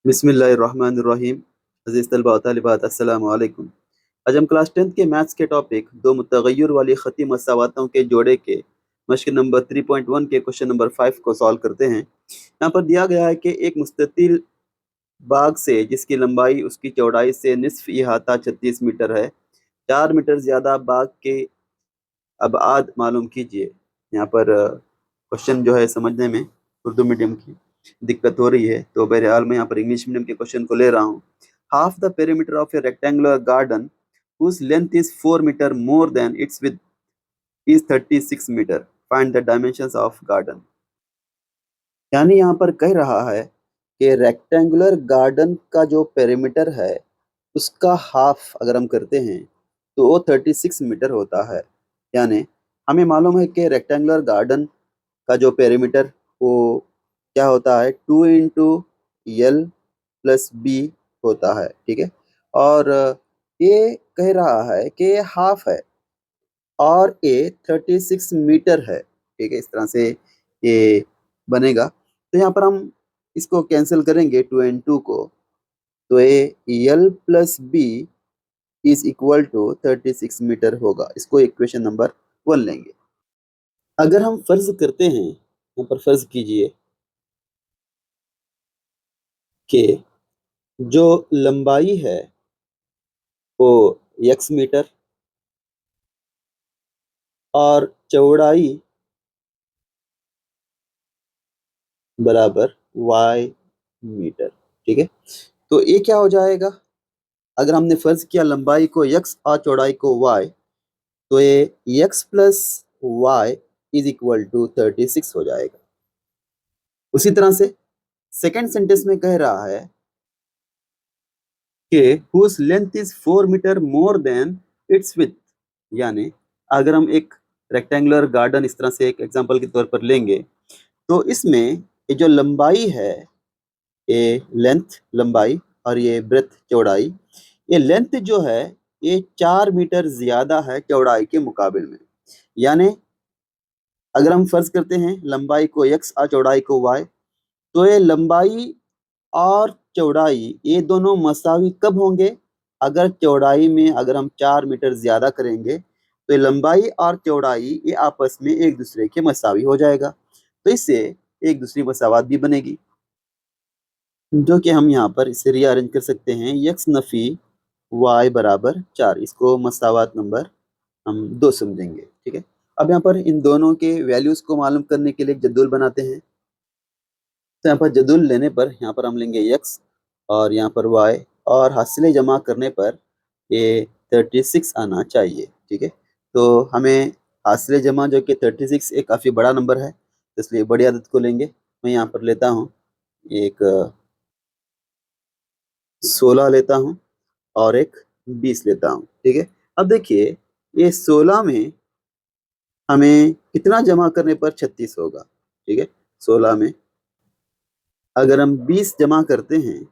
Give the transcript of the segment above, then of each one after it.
बिस्मिल्लाहिर्रहमानिर्रहीम। अज़ीज़ तलबा व तालिबात, अस्सलामु अलैकुम। आज हम क्लास 10th के मैथ्स के टॉपिक दो मुतगय्यर वाली ख़ती मसावातों के जोड़े के मश्क नंबर 3.1 के क्वेश्चन नंबर 5 को सॉल्व करते हैं। यहाँ पर दिया गया है कि एक मुस्ततिल बाग से जिसकी लंबाई उसकी चौड़ाई से निस्फ इहाता 36 मीटर है, 4 मीटर ज़्यादा बाग के अबआद मालूम कीजिए। यहाँ पर क्वेश्चन जो है समझने में उर्दू मीडियम की दिक्कत हो रही है, तो बहरहाल मैं यहाँ पर इंग्लिश मीडियम के क्वेश्चन को ले रहा हूँ। Half the perimeter of A rectangular garden whose length is 4 meter more than its width is 36 meter. Find the dimensions of garden. यानी यहाँ पर कह रहा है कि रेक्टेंगुलर गार्डन का जो पेरीमीटर है उसका हाफ अगर हम करते हैं तो वो 36 मीटर होता है। यानी हमें मालूम है कि रेक्टेंगुलर गार्डन का जो पेरीमीटर वो क्या होता है, 2 × L + B होता है। ठीक है, और ये कह रहा है कि ये हाफ है और ये 36 मीटर है। ठीक है, इस तरह से ये बनेगा। तो यहाँ पर हम इसको कैंसिल करेंगे 2 and 2 को, तो ये L + B = 36 मीटर होगा। इसको इक्वेशन नंबर 1 लेंगे। अगर हम फर्ज करते हैं, यहाँ पर फर्ज कीजिए कि जो लंबाई है वो x मीटर और चौड़ाई बराबर y मीटर। ठीक है, तो ये क्या हो जाएगा, अगर हमने फर्ज किया लंबाई को x और चौड़ाई को y, तो ये x + y = 36 हो जाएगा। उसी तरह से सेकंड सेंटेंस में कह रहा है कि whose length is 4 metre more than its width। यानी अगर हम एक रेक्टेंगुलर गार्डन इस तरह से एक एग्जांपल के तौर पर लेंगे, तो इसमें ये जो लंबाई है, ये लेंथ लंबाई और ये ब्रेथ चौड़ाई, ये लेंथ जो है ये 4 मीटर ज्यादा है चौड़ाई के मुकाबले में। यानी अगर हम फर्ज करते हैं लंबाई को x और चौड़ाई को y, तो ये लंबाई और चौड़ाई ये दोनों मसावी कब होंगे, अगर चौड़ाई में अगर हम 4 मीटर ज्यादा करेंगे तो ये लंबाई और चौड़ाई ये आपस में एक दूसरे के मसावी हो जाएगा। तो इससे एक दूसरी मसावत भी बनेगी, जो कि हम यहाँ पर इसे रीअरेंज कर सकते हैं। x नफी y बराबर 4, इसको मसावत नंबर हम 2 समझेंगे। ठीक है, अब यहाँ पर इन दोनों के वैल्यूज को मालूम करने के लिए एक जदूल बनाते हैं। तो यहाँ पर जदूल लेने पर यहाँ पर हम लेंगे x और यहाँ पर y, और हासिलें जमा करने पर ये 36 आना चाहिए। ठीक है, तो हमें हासिलें जमा जो कि 36 एक काफ़ी बड़ा नंबर है, तो इसलिए बड़ी आदत को लेंगे। मैं यहाँ पर लेता हूँ एक 16 लेता हूँ और एक 20 लेता हूँ। ठीक है, अब देखिए ये 16 में हमें कितना जमा करने पर 36 होगा। ठीक है, 16 में अगर हम 20 जमा करते हैं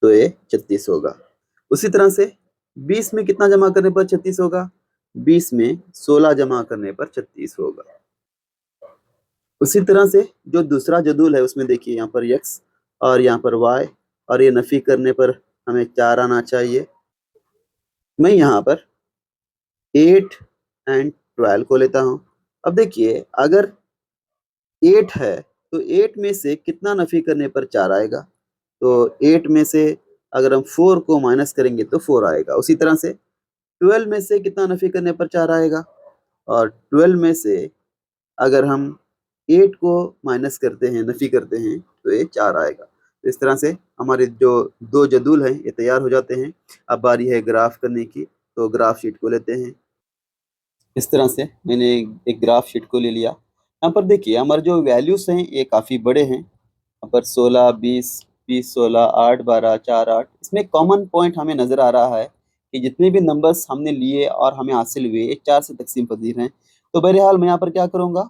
तो ये 36 होगा। उसी तरह से 20 में कितना जमा करने पर 36 होगा, 20 में 16 जमा करने पर 36 होगा। उसी तरह से जो दूसरा जदूल है उसमें देखिए यहाँ पर x और यहाँ पर y, और ये नफी करने पर हमें 4 आना चाहिए। मैं यहाँ पर 8 and 12 को लेता हूँ। अब देखिए अगर 8 है तो 8 में से कितना नफी करने पर 4 आएगा, तो 8 में से अगर हम 4 को माइनस करेंगे तो 4 आएगा। उसी तरह से 12 में से कितना नफी करने पर 4 आएगा, और 12 में से अगर हम 8 को माइनस करते हैं, नफी करते हैं, तो ये 4 आएगा। तो इस तरह से हमारे जो दो जदूल हैं ये तैयार हो जाते हैं। अब बारी है ग्राफ करने की, तो ग्राफ शीट को लेते हैं। इस तरह से मैंने एक ग्राफ शीट को ले लिया। यहाँ पर देखिए हमारे जो वैल्यूज हैं ये काफ़ी बड़े हैं। यहाँ पर 16, 20, 20, 16, 8, 12, 4, 8। इसमें कॉमन पॉइंट हमें नज़र आ रहा है कि जितने भी नंबर्स हमने लिए और हमें हासिल हुए ये 4 से तकसीम पजीर हैं। तो बहरहाल मैं यहाँ पर क्या करूँगा,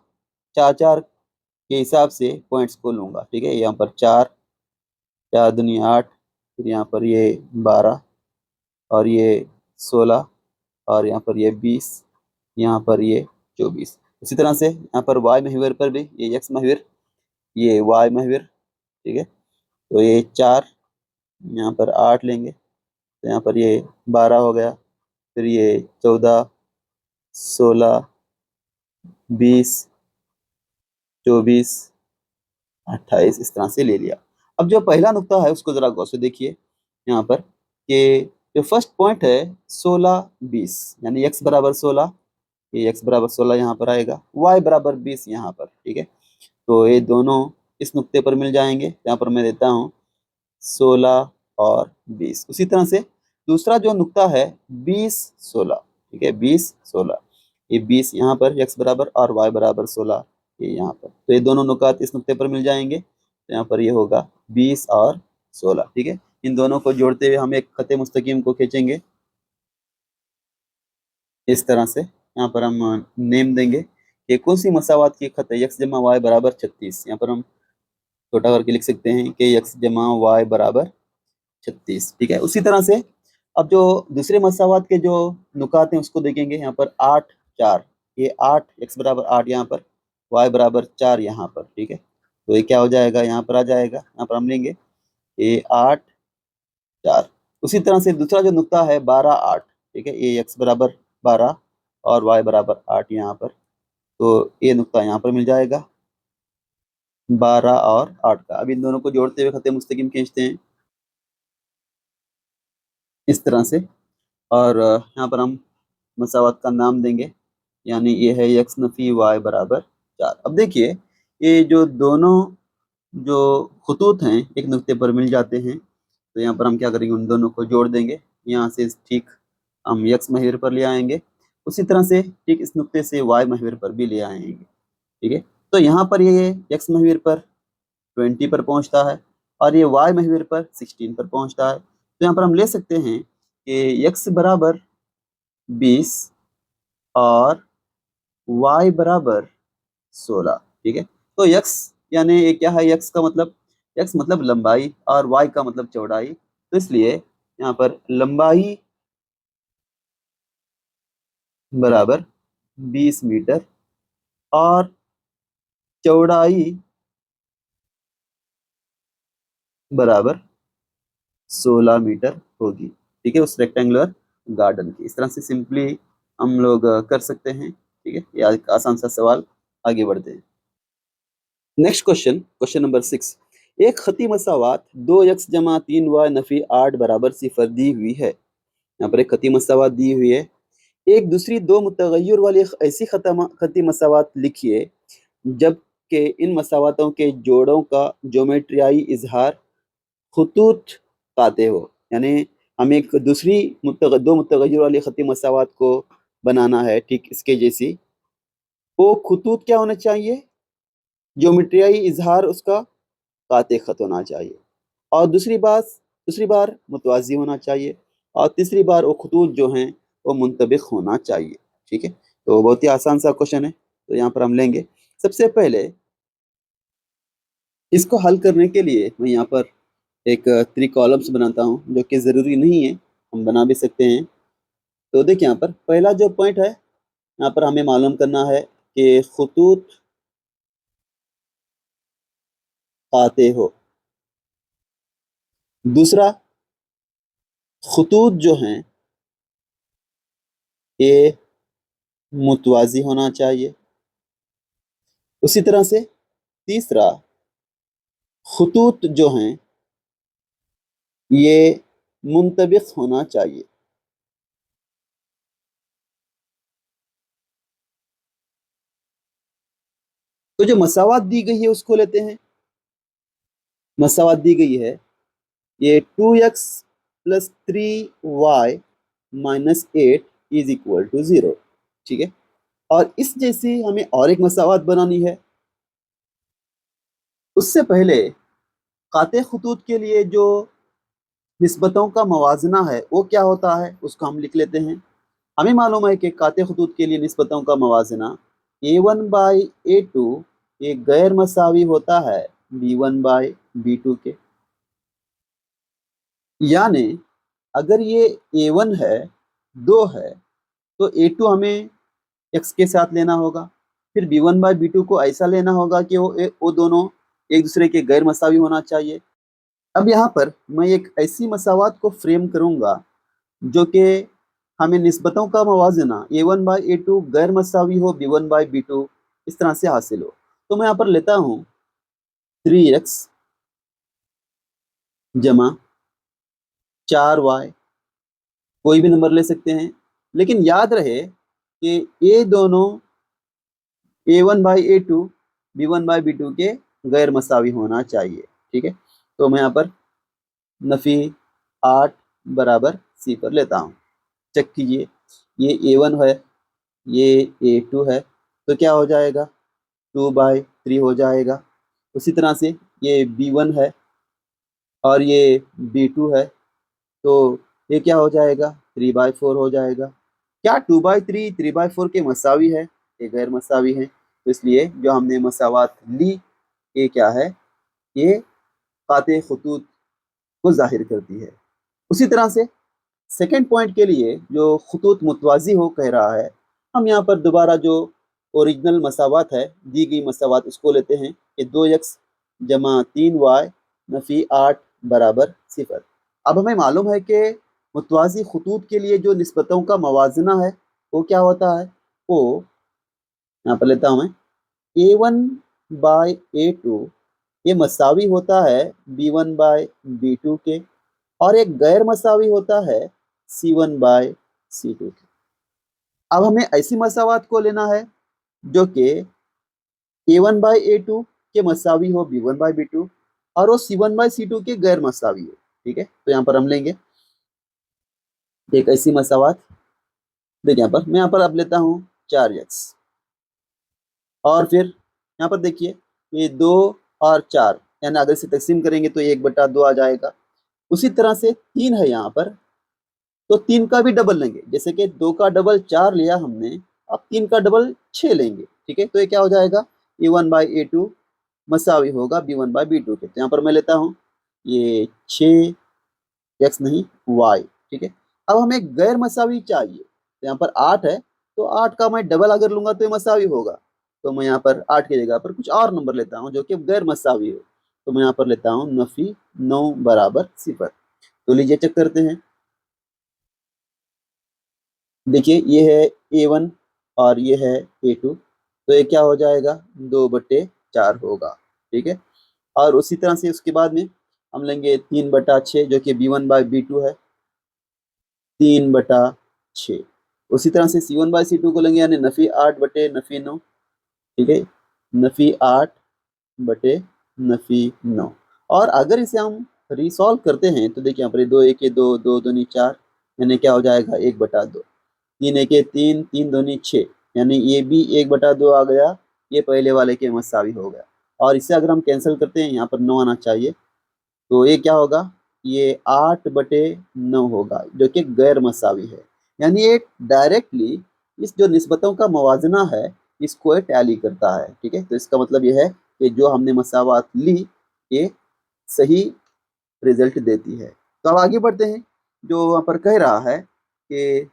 4 4 के हिसाब से पॉइंट्स को लूँगा। ठीक है, यहाँ पर 4, 4 दूनी 8, फिर यहाँ पर ये 12 और ये 16 और यहाँ पर ये 20, यहाँ पर ये 24। इसी तरह से यहाँ पर y महवर पर भी ये x महवर, ये y महवर। ठीक है, तो ये 4, यहाँ पर 8 लेंगे तो यहाँ पर ये 12 हो गया, फिर ये 14, 16, 20, 24, 28 इस तरह से ले लिया। अब जो पहला नुक्ता है उसको जरा गौर से देखिए यहाँ पर कि जो फर्स्ट पॉइंट है 16, 20 यानी x बराबर 16, ये x बराबर 16 यहाँ पर आएगा, y बराबर 20 यहाँ पर, ठीक है। तो ये दोनों इस नुक्ते पर मिल जाएंगे, यहाँ पर मैं देता हूँ 16 और 20। उसी तरह से दूसरा जो नुक्ता है 20, 16, ठीक है, 20, 16, ये 20 यहाँ पर x बराबर और y बराबर 16 ये यहाँ पर, तो ये दोनों नुकात इस नुक्ते पर मिल जाएंगे, तो यहाँ पर ये होगा 20 और 16, ठीक है। इन दोनों को जोड़ते हुए हम एक खत मुस्तकीम को खींचेंगे इस तरह से। यहाँ पर हम नेम देंगे कि कौन सी मसावात की खत है, x जमा वाई बराबर 36। यहाँ पर हम छोटा करके लिख सकते हैं कि x जमा वाई बराबर 36, ठीक है। उसी तरह से अब जो दूसरे मसावात के जो नुकात हैं उसको देखेंगे। यहाँ पर 8, 4, ये 8 x बराबर 8 यहाँ पर, y बराबर 4 यहाँ पर, ठीक है। तो ये क्या हो जाएगा, यहाँ पर आ जाएगा, यहाँ पर हम लेंगे ये 8, 4। उसी तरह से दूसरा जो नुक्ता है 12, 8, ठीक है, ये x बराबर 12 और y बराबर 8 यहाँ पर, तो ये नुक्ता यहाँ पर मिल जाएगा 12 और 8 का। अब इन दोनों को जोड़ते हुए खत मुस्तकीम खींचते हैं इस तरह से, और यहाँ पर हम मसावत का नाम देंगे, यानी ये है x नफी y बराबर 4। अब देखिए ये जो दोनों जो खतूत हैं एक नुक्ते पर मिल जाते हैं, तो यहाँ पर हम क्या करेंगे, उन दोनों को जोड़ देंगे, यहाँ से ठीक हम x महवर पर ले आएंगे, उसी तरह से ठीक इस नुक्ते से y महवर पर भी ले आएंगे, ठीक है। तो यहाँ पर ये x महवर पर 20 पर पहुंचता है और ये y महवर पर 16 पर पहुंचता है, तो यहाँ पर हम ले सकते हैं कि x बराबर 20 और y बराबर 16, ठीक है। तो x यानी ये क्या है, x का मतलब, x मतलब लंबाई और y का मतलब चौड़ाई, तो इसलिए यहाँ पर लंबाई बराबर 20 मीटर और चौड़ाई बराबर 16 मीटर होगी, ठीक है, उस रेक्टेंगुलर गार्डन की। इस तरह से सिंपली हम लोग कर सकते हैं, ठीक है। ये एक आसान सा सवाल, आगे बढ़ते हैं। Next question, question number 6। एक खती मसावात 2x जमा 3y नफी 8 बराबर 0 दी हुई है। यहाँ पर एक खती मसावात दी हुई है, एक दूसरी दो मुतगय्यर वाली ऐसी खती मसावात लिखिए जबकि इन मसावातों के जोड़ों का ज्योमेट्रियाई इजहार खतूत काते हो। यानी हमें एक दूसरी दो मुतगय्यर वाली खती मसावात को बनाना है ठीक इसके जैसी, वो खतूत क्या होना चाहिए, ज्योमेट्रियाई इजहार उसका काते खत होना चाहिए, और दूसरी बार मुतवाजी होना चाहिए, और तीसरी बार वो खतूत जो हैं वो मुंतबिक होना चाहिए, ठीक है। तो बहुत ही आसान सा क्वेश्चन है, तो यहाँ पर हम लेंगे सबसे पहले इसको हल करने के लिए मैं यहाँ पर एक 3 कॉलम्स बनाता हूँ, जो कि ज़रूरी नहीं है, हम बना भी सकते हैं। तो देखिए यहाँ पर पहला जो पॉइंट है, यहाँ पर हमें मालूम करना है कि खतूत काते हो। दूसरा, खतूत जो हैं ये मुतवाजी होना चाहिए। उसी तरह से तीसरा, खतूत जो हैं ये मुंतबिक होना चाहिए। तो जो मसावत दी गई है उसको लेते हैं। मसावत दी गई है ये 2x plus 3y minus 8 is equal to 0, ठीक है। और इस जैसी हमें और एक मसावत बनानी है। उससे पहले काते खतूत के लिए जो निस्बतों का मवाजना है वो क्या होता है उसको हम लिख लेते हैं। हमें मालूम है कि काते खतूत के लिए निस्बतों का मवाजना a1/a2 ये गैर मसावी होता है b1/b2 के। यानी अगर ये a1 है, 2 है, तो a2 हमें x के साथ लेना होगा, फिर b1/b2 को ऐसा लेना होगा कि वो दोनों एक दूसरे के गैर मसावी होना चाहिए। अब यहाँ पर मैं एक ऐसी मसावात को फ्रेम करूंगा जो कि हमें निस्बतों का मवाजना a1/a2 गैर मसावी हो b1/b2 इस तरह से हासिल हो। तो मैं यहाँ पर लेता हूँ 3x जमा 4y, कोई भी नंबर ले सकते हैं, लेकिन याद रहे कि ये दोनों a1/a2 b1/b2 के गैर मसावी होना चाहिए। ठीक है, तो मैं यहाँ पर नफी 8 बराबर सी पर लेता हूँ। चेक कीजिए, ये a1 है, ये a2 है, तो क्या हो जाएगा 2/3 हो जाएगा। उसी तरह से ये b1 है और ये b2 है, तो ये क्या हो जाएगा 3/4 हो जाएगा। क्या 2/3 3/4 के मसावी है? ये गैर मसावी है, तो इसलिए जो हमने मसावात ली ये क्या है, ये काते खतूत को जाहिर करती है। उसी तरह से सेकंड पॉइंट के लिए जो खतूत मुतवाजी हो कह रहा है, हम यहाँ पर दोबारा जो ओरिजिनल मसावात है, दी गई मसावात, उसको लेते हैं कि 2x जमा 3y नफी 8 बराबर 0। अब हमें मालूम है कि मुतवाजी खतूत के लिए जो निस्बतों का मवाजना है वो क्या होता है, वो यहाँ पर लेता हूँ मैं a1/a2 ये मसावी होता है b1/b2 के, और एक गैर मसावी होता है c1/c2 के। अब हमें ऐसी मसावात को लेना है जो कि a1/a2 के मसावी हो b1/b2 और वो c1/c2 के गैर मसावी हो। ठीक है, तो यहाँ पर हम लेंगे एक ऐसी मसावात। देखिए यहाँ पर मैं यहाँ पर अब लेता हूँ 4x, और फिर यहाँ पर देखिए ये 2 और 4 यानी अगर इसे तकसीम करेंगे तो 1/2 आ जाएगा। उसी तरह से 3 है यहाँ पर, तो 3 का भी डबल लेंगे, जैसे कि 2 का डबल 4 लिया हमने, अब 3 का डबल 6 लेंगे। ठीक है, तो ये क्या हो जाएगा a1/a2 मसावी होगा b1/b2 के। तो यहाँ पर मैं लेता हूँ ये 6x नहीं y। ठीक है, अब हमें गैर मसावी चाहिए, तो यहाँ पर 8 है, तो 8 का मैं डबल अगर लूंगा तो ये मसावी होगा, तो मैं यहाँ पर 8 की जगह पर कुछ और नंबर लेता हूँ जो कि गैर मसावी हो। तो मैं यहाँ पर लेता हूँ नफी 9 बराबर 0। तो लीजिए चेक करते हैं। देखिए ये है a1 और ये है a2, तो ये क्या हो जाएगा 2/4 होगा। ठीक है, और उसी तरह से उसके बाद में हम लेंगे 3/6 जो कि b1/b2 है, 3/6। उसी तरह से c1/c2 को लेंगे यानी नफी 8/9। ठीक है, नफी 8/9। और अगर इसे हम रिसॉल्व करते हैं तो देखिए यहाँ पर 2 1 2 2 दूनी 4 यानी क्या हो जाएगा 1/2। 3 1 3 3 दूनी 6 यानी ये भी 1/2 आ गया, ये पहले वाले के मसावी हो गया। और इसे अगर हम कैंसिल करते हैं, यहाँ पर 9 आना चाहिए, तो ये क्या होगा, ये 8/9 होगा जो कि गैर मसावी है। यानी ये डायरेक्टली इस जो निस्बतों का मवाजना है इसको ये टैली करता है। ठीक है, तो इसका मतलब ये है कि जो हमने मसावात ली ये सही रिजल्ट देती है। तो अब आगे बढ़ते हैं, जो वहाँ पर कह रहा है कि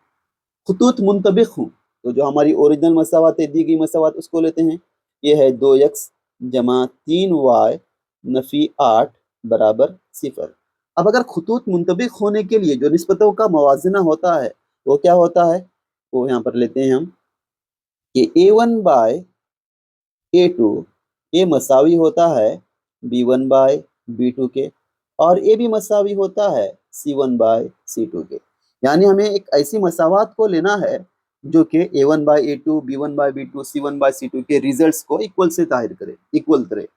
खतूत मुंतबिक हूँ, तो जो हमारी ओरिजिनल मसावात दी गई मसावात उसको लेते हैं। ये है 2x जमा 3y नफी 8 बराबर 0। अब अगर खतूत मुंतबिक होने के लिए जो निस्बतों का मवाजना होता है वो क्या होता है, वो यहाँ पर लेते हैं हम कि a1/a2 ये मसावी होता है b1/b2 के, और ये भी मसावी होता है c1/c2 के। यानी हमें एक ऐसी मसावात को लेना है जो कि a1/a2 b1/b2 c1/c2 के रिजल्ट्स को इक्वल से जाहिर करे, इक्वल करे। तो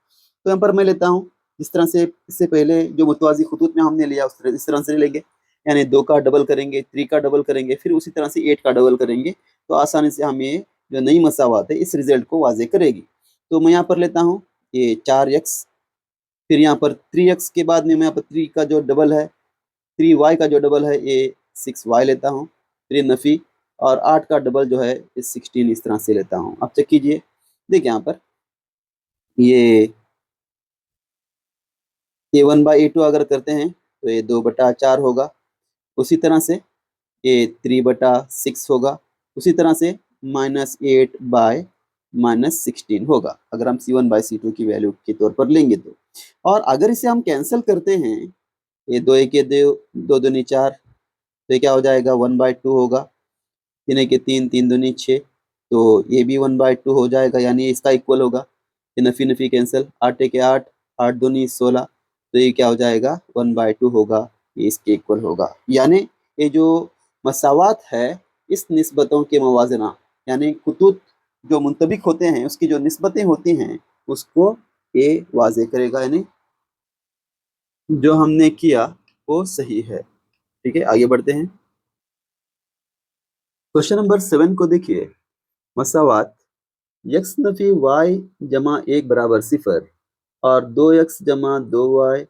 यहाँ पर मैं लेता हूँ जिस तरह से इससे पहले जो मुतवाजी खतूत में हमने लिया इस तरह से लेंगे, यानी 2 का डबल करेंगे, 3 का डबल करेंगे, फिर उसी तरह से 8 का डबल करेंगे, तो आसानी से हमें जो नई मसावात है इस रिजल्ट को वाजे करेगी। तो मैं यहाँ पर लेता हूँ ये 4x, फिर यहाँ पर 3x के बाद में मैं यहाँ पर 3 का जो डबल है 3y का जो डबल है ये 6y लेता हूँ, फिर नफ़ी, और 8 का डबल जो है 16 इस तरह से लेता हूँ। अब चेक कीजिए, देखिए यहाँ पर ये a1/a2 अगर करते हैं तो ये 2/4 होगा। उसी तरह से ये 3/6 होगा। उसी तरह से -8/-16 होगा अगर हम c1/c2 की वैल्यू के तौर पर लेंगे तो। और अगर इसे हम कैंसिल करते हैं ये 2 1 दो, 2 दूनी 4, तो ये क्या हो जाएगा 1/2 होगा। 3 1 3, 3 दूनी 6, तो ये भी 1/2 हो जाएगा, यानी इसका इक्वल होगा। ये नफी नफी कैंसिल, 8 1 8, 8 दूनी 16, तो ये क्या हो जाएगा 1/2 होगा, ये इसके इक्वल होगा। यानी ये जो मसावात है इस निस्बतों के मवाजना, यानी कुतुत जो मुंतबिक होते हैं उसकी जो निस्बतें होती हैं उसको ये वाजे करेगा, यानी जो हमने किया वो सही है। ठीक है, आगे बढ़ते हैं। क्वेश्चन नंबर 7 को देखिए। मसावात यक्स नफी वाई जमा 1 बराबर 0 और 2x जमा 2y,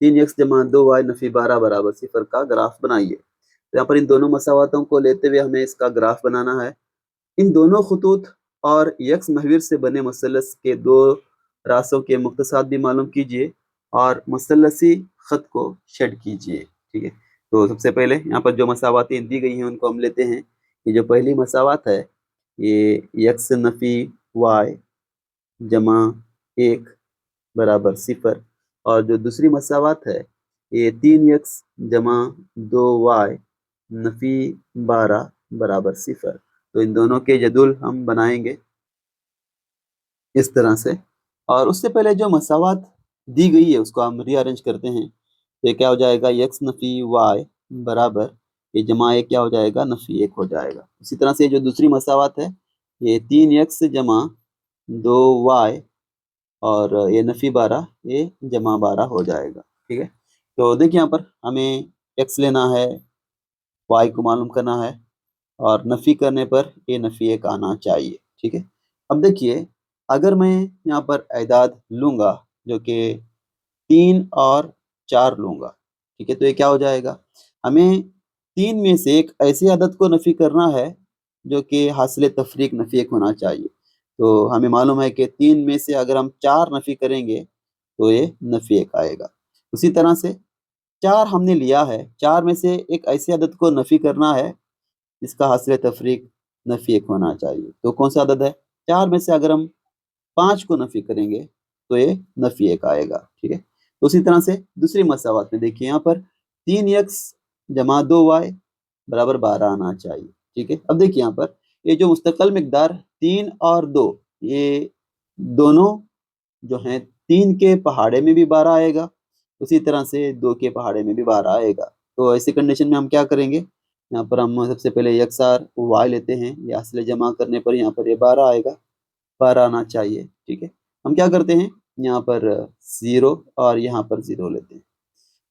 3x जमा 2y नफी 12 बराबर 0 का ग्राफ बनाइए। तो यहाँ पर इन दोनों मसावातों को लेते हुए हमें इसका ग्राफ बनाना है। इन दोनों खतूत और यक्स महवीर से बने मुसल्लस के दो रास्तों के मुख्तसात भी मालूम कीजिए और मुसल्लसी खत को शेड कीजिए। ठीक है, तो सबसे पहले यहाँ पर जो मसावातें दी गई हैं उनको हम लेते हैं। ये जो पहली मसावात है ये यक्स नफी वाई जमा 1 बराबर 0, और जो दूसरी मसावात है ये 3x जमा 2y नफी 12 बराबर 0। तो इन दोनों के जदुल हम बनाएंगे इस तरह से, और उससे पहले जो मसावात दी गई है उसको हम रीअरेंज करते हैं। तो ये क्या हो जाएगा x नफी y बराबर, ये जमा 1 क्या हो जाएगा नफी 1 हो जाएगा। इसी तरह से जो दूसरी मसावात है ये 3x जमा 2y और ये नफी 12 ये जमा 12 हो जाएगा। ठीक है, तो देखिए यहाँ पर हमें x लेना है, y को मालूम करना है, और नफी करने पर ये नफी 1 आना चाहिए। ठीक है, अब देखिए अगर मैं यहाँ पर एदाद लूंगा जो कि 3 और 4 लूंगा, ठीक है, तो ये क्या हो जाएगा, हमें 3 में से एक ऐसी आदत को नफी करना है जो कि हासिल तफरीक नफी 1 होना चाहिए। तो हमें मालूम है कि 3 में से अगर हम 4 नफी करेंगे तो ये नफी 1 आएगा। उसी तरह से 4 हमने लिया है, 4 में से एक ऐसी आदत को नफी करना है जिसका हासिल तफरीक नफी 1 होना चाहिए। तो कौन सा आदत है, 4 में से अगर हम 5 को नफी करेंगे तो ये नफी 1 आएगा। ठीक है, तो उसी तरह से दूसरी मसावत में देखिए यहाँ पर 3x जमा 2y बराबर 12 आना चाहिए। ठीक है, अब देखिए यहाँ पर ये जो मुस्तकल मिकदार 3 और 2, ये दोनों जो हैं 3 के पहाड़े में भी 12 आएगा, उसी तरह से 2 के पहाड़े में भी 12 आएगा। तो ऐसी कंडीशन में हम क्या करेंगे, यहाँ पर हम सबसे पहले यकसार y लेते हैं, ये हासिल जमा करने पर यहाँ पर ये 12 आएगा, 12 आना चाहिए। ठीक है, हम क्या करते हैं यहाँ पर 0 और यहाँ पर 0 लेते हैं।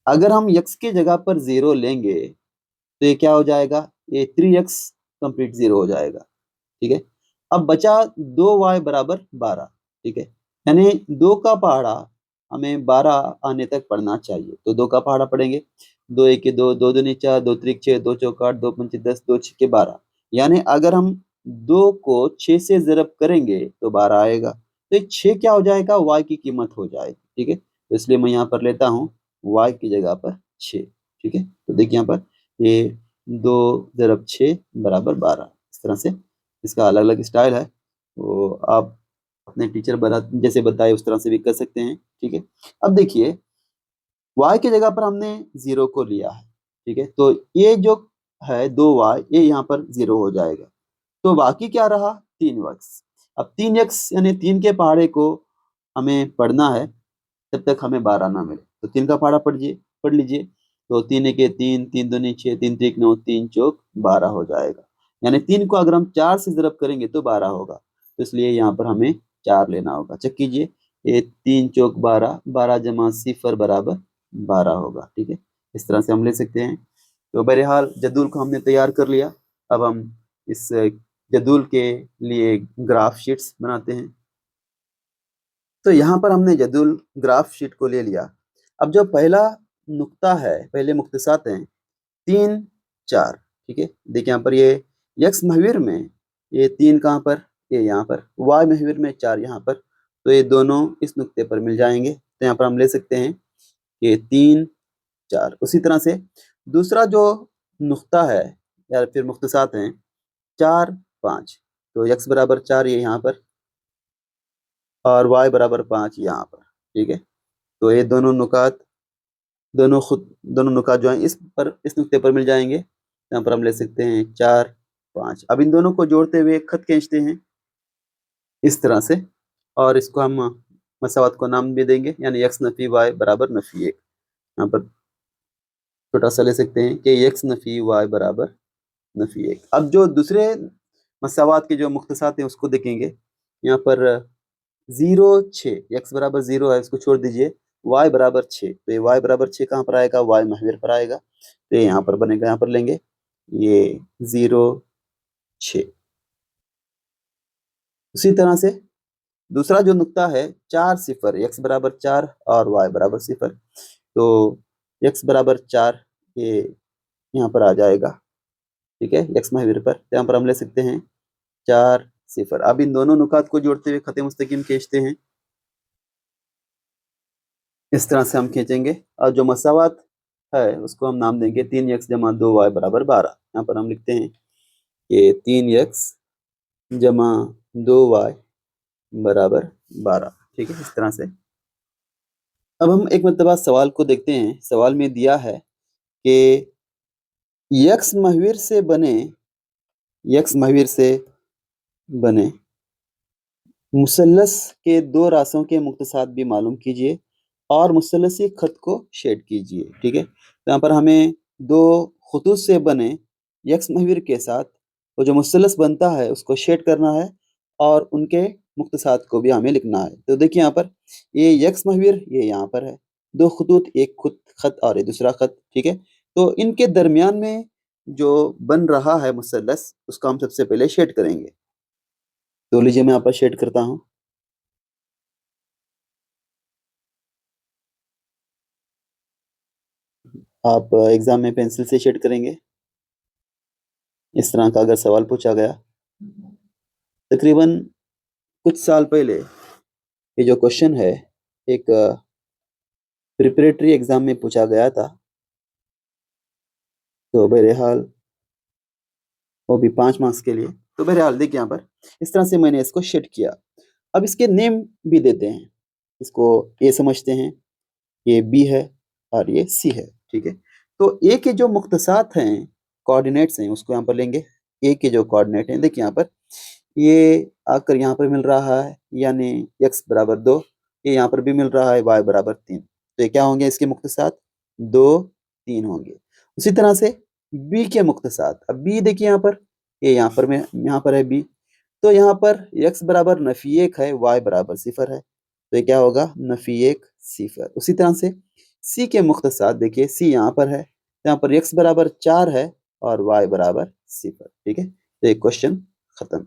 अगर हम x की जगह पर 0 लेंगे तो ये क्या हो जाएगा, ये 3x कंप्लीट 0 हो जाएगा। ठीक है, अब बचा 2y बराबर 12। ठीक है, यानी 2 का पहाड़ा हमें 12 आने तक पढ़ना चाहिए, तो 2 का पहाड़ा पढ़ेंगे। 2 1 2, 2 दूनी 4, 2 त्रिक 6, 2 चौक 8, 2 पंचे 10, 2 छक्के 12। यानी अगर हम 2 को 6 से ज़रब करेंगे तो 12 आएगा, तो ये 6 क्या हो जाएगा, y की कीमत हो जाएगी। ठीक है, तो इसलिए मैं यहाँ पर लेता हूँ y की जगह पर 6। ठीक है, तो देखिए यहाँ पर ये 2 ज़रब 6 बराबर 12, इस तरह से इसका अलग अलग स्टाइल है, वो आप अपने टीचर बता जैसे बताए उस तरह से भी कर सकते हैं। ठीक है, अब देखिए y की जगह पर हमने 0 को लिया है। ठीक है, तो ये जो है 2y ये यहाँ पर 0 हो जाएगा, तो बाकी क्या रहा 3x। अब 3x यानी 3 के पहाड़े को हमें पढ़ना है जब तक हमें 12 ना मिले, तो 3 का पहाड़ा पढ़ लीजिए। तो 3 1 3, 3 दूनी 6, 3 3 9, 3 चौक 12 हो जाएगा। यानी 3 को अगर हम 4 से ज़रब करेंगे तो 12 होगा, तो इसलिए यहाँ पर हमें 4 लेना होगा। चेक कीजिए, ये 3 चौक 12, 12 जमा 0 बराबर 12 होगा। ठीक है, इस तरह से हम ले सकते हैं। तो बहरहाल जदूल को हमने तैयार कर लिया, अब हम इस जदूल के लिए ग्राफ शीट्स बनाते हैं। तो यहाँ पर हमने जदूल ग्राफ शीट को ले लिया। अब जो पहला नुक्ता है, पहले मुख्तसात हैं 3 4। ठीक है, देखिए यहाँ पर ये यक्स महवीर में ये 3 कहाँ पर, ये यहाँ पर, वाई महवीर में 4 यहाँ पर, तो ये दोनों इस नुक्ते पर मिल जाएंगे। तो यहाँ पर हम ले सकते हैं ये 3 4। उसी तरह से दूसरा जो नुक्ता है या फिर मुख्तसात हैं 4 5, तो यक्स बराबर 4 ये यहाँ पर और y बराबर 5 यहाँ पर। ठीक है, तो ये दोनों नुकात दोनों नुकात जो हैं इस नुक्ते पर मिल जाएंगे। यहाँ पर हम ले सकते हैं 4, 5। अब इन दोनों को जोड़ते हुए एक खत खींचते हैं इस तरह से, और इसको हम मसावत को नाम भी देंगे, यानी x नफी y बराबर नफी 1। यहाँ पर छोटा सा ले सकते हैं कि x नफी y बराबर नफी 1। अब जो दूसरे मसावात के जो मुख्तसात हैं उसको देखेंगे। यहाँ पर 0, 6, x बराबर 0 है, इसको छोड़ दीजिए। y बराबर 6, तो ये y बराबर 6 कहाँ पर आएगा? y महवीर पर आएगा, तो ये यहाँ पर बनेगा, यहाँ पर लेंगे ये 0, 6। उसी तरह से दूसरा जो नुक्ता है 4, 0, x बराबर 4 और y बराबर 0, तो x बराबर 4 ये यहाँ पर आ जाएगा, ठीक है, x महवीर पर। तो यहाँ पर हम ले सकते हैं 4, 0। अब इन दोनों नुकात को जोड़ते हुए खत मुस्तकीम खींचते हैं, इस तरह से हम खींचेंगे। और जो मसावात है उसको हम नाम देंगे 3x जमा 2y बराबर 12। यहाँ पर हम लिखते हैं कि 3x जमा 2y बराबर 12, ठीक है, इस तरह से। अब हम एक मरतबा सवाल को देखते हैं। सवाल में दिया है कि यक्स महवीर से बने मुसल्लस के दो रासों के मुख्तसात भी मालूम कीजिए और मुसल्लसी खत को शेड कीजिए, ठीक है। तो यहाँ पर हमें दो खतूत से बने यक्स महवीर के साथ वो जो मुसल्लस बनता है उसको शेड करना है और उनके मुख्तसात को भी हमें लिखना है। तो देखिए यहाँ पर ये यक्स महवीर ये यहाँ पर है, दो खतूत, एक खुद खत और एक दूसरा खत, ठीक है। तो इनके दरमियान में जो बन रहा है मुसल्लस उसको हम सबसे पहले शेड करेंगे। तो लीजिए मैं यहाँ पर शेड करता हूँ। आप एग्जाम में पेंसिल से शेड करेंगे। इस तरह का अगर सवाल पूछा गया, तकरीबन कुछ साल पहले ये जो क्वेश्चन है एक प्रिपरेटरी एग्जाम में पूछा गया था, तो बहरहाल वो भी 5 मार्क्स के लिए। तो बहरहाल देखिए यहाँ पर इस तरह से मैंने इसको शेड किया। अब इसके नेम भी देते हैं, इसको ए समझते हैं, ये बी है और ये सी है, ठीक है। तो ए के जो मुख्तसात हैं, कोऑर्डिनेट्स हैं, उसको यहाँ पर लेंगे। ए के जो कोऑर्डिनेट हैं देखिए यहाँ पर ये आकर यहाँ पर मिल रहा है, यानी x बराबर 2, ये यहाँ पर भी मिल रहा है y बराबर 3। तो ये क्या होंगे इसके मुख्तसात? 2, 3 होंगे। उसी तरह से b के मुख्तसात, अब b देखिए यहाँ पर, ये यहाँ पर है b, तो यहाँ पर x बराबर नफी 1 है, y बराबर 0 है, तो ये क्या होगा? नफी 1, 0। उसी तरह से c के मुख्तसात देखिए, c यहाँ पर है, तो यहाँ पर x बराबर 4 है और y बराबर 0, ठीक है। तो एक क्वेश्चन खत्म।